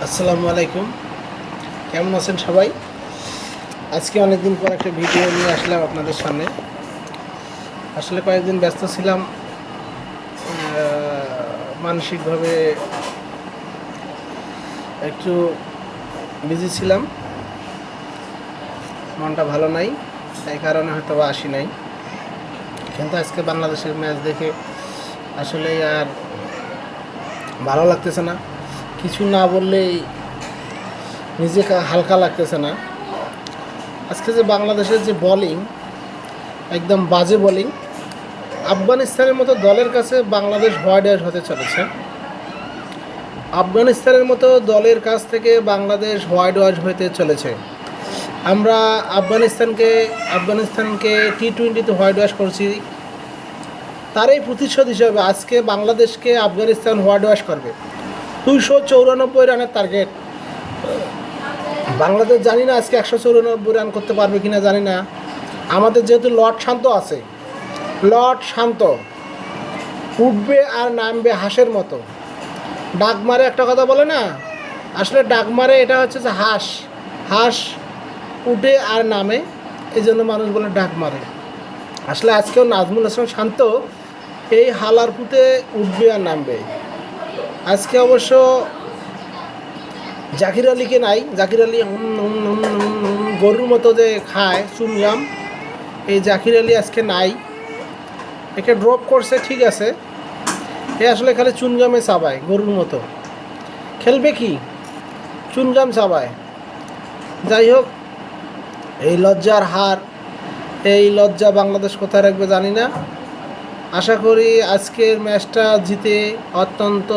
আসসালামু আলাইকুম। কেমন আছেন সবাই? আজকে অনেকদিন পর একটা ভিডিও নিয়ে আসলাম আপনাদের সামনে। আসলে কয়েকদিন ব্যস্ত ছিলাম, মানসিকভাবে একটু বিজি ছিলাম, মনটা ভালো নাই, তাই কারণে হয়তো বা আসি নাই। কিন্তু আজকে বাংলাদেশের ম্যাচ দেখে আসলে আর ভালো লাগতেছে না, কিছু না বললেই নিজেকে হালকা লাগতেছে না। আজকে যে বাংলাদেশের যে বোলিং, একদম বাজে বোলিং। আফগানিস্তানের মতো দলের কাছে বাংলাদেশ হোয়াইট ওয়াশ হতে চলেছে। আফগানিস্তানের মতো দলের কাছ থেকে বাংলাদেশ হোয়াইট ওয়াশ হতে চলেছে। আমরা আফগানিস্তানকে T20-তে হোয়াইট ওয়াশ করছি, তারই প্রতিশোধ হিসাবে আজকে বাংলাদেশকে আফগানিস্তান হোয়াইট ওয়াশ করবে। 294 রানের টার্গেট। বাংলাদেশ জানি না আজকে 194 রান করতে পারবে কিনা জানি না। আমাদের যেহেতু লর্ড শান্ত আছে, লর্ড শান্ত উঠবে আর নামবে হাঁসের মতো। ডাক মারে একটা কথা বলে না, আসলে ডাক মারে এটা হচ্ছে যে হাঁস হাঁস উঠে আর নামে, এই জন্য মানুষ বলে ডাক মারে। আসলে আজকেও নাজমুল হাসান শান্ত এই হালারপুতে উঠবে আর নামবে। আজকে অবশ্য জাকির আলীকে নাই। জাকির আলী গরুর মতো যে খায় চুমগাম, এই জাকির আলী আজকে নাই। একে ড্রপ করছে ঠিক আছে, এ আসলে খালি চুনগামে চাবায় গরুর মতো। খেলবে কি, চুনগাম চাবায়। যাই হোক, এই লজ্জার হার, এই লজ্জা বাংলাদেশ কোথায় রাখবে জানি না। আশা করি আজকের ম্যাচটা জিতে অত্যন্ত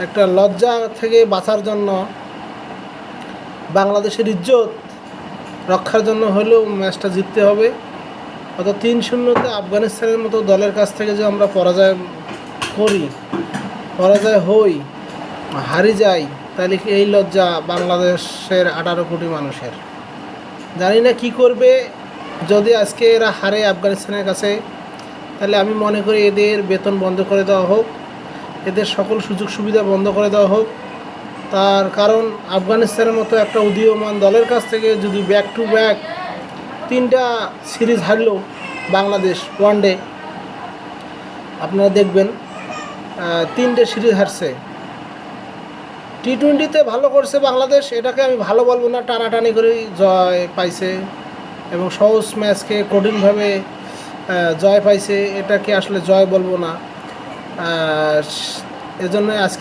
একটা লজ্জা থেকে বাঁচার জন্য, বাংলাদেশের ইজ্জত রক্ষার জন্য হলেও ম্যাচটা জিততে হবে। অত 3-0-তে আফগানিস্তানের মতো দলের কাছ থেকে যে আমরা পরাজয় হই, হারি যাই, তাহলে এই লজ্জা বাংলাদেশের 18 কোটি মানুষের। জানি না কি করবে যদি আজকে এরা হারে আফগানিস্তানের কাছে। তাহলে আমি মনে করি এদের বেতন বন্ধ করে দেওয়া হোক, এদের সকল সুযোগ সুবিধা বন্ধ করে দেওয়া হোক। তার কারণ আফগানিস্তানের মতো একটা উদীয়মান দলের কাছ থেকে যদি ব্যাক টু ব্যাক 3টা সিরিজ হারলো বাংলাদেশ ওয়ানডে, আপনারা দেখবেন 3টে সিরিজ হারছে। T20-তে ভালো করছে বাংলাদেশ, এটাকে আমি ভালো বলবো না, টানাটানি করেই জয় পাইছে এবং সহজ ম্যাচকে কঠিনভাবে জয় পাইছে, এটাকে আসলে জয় বলবো না। এজন্য আজকে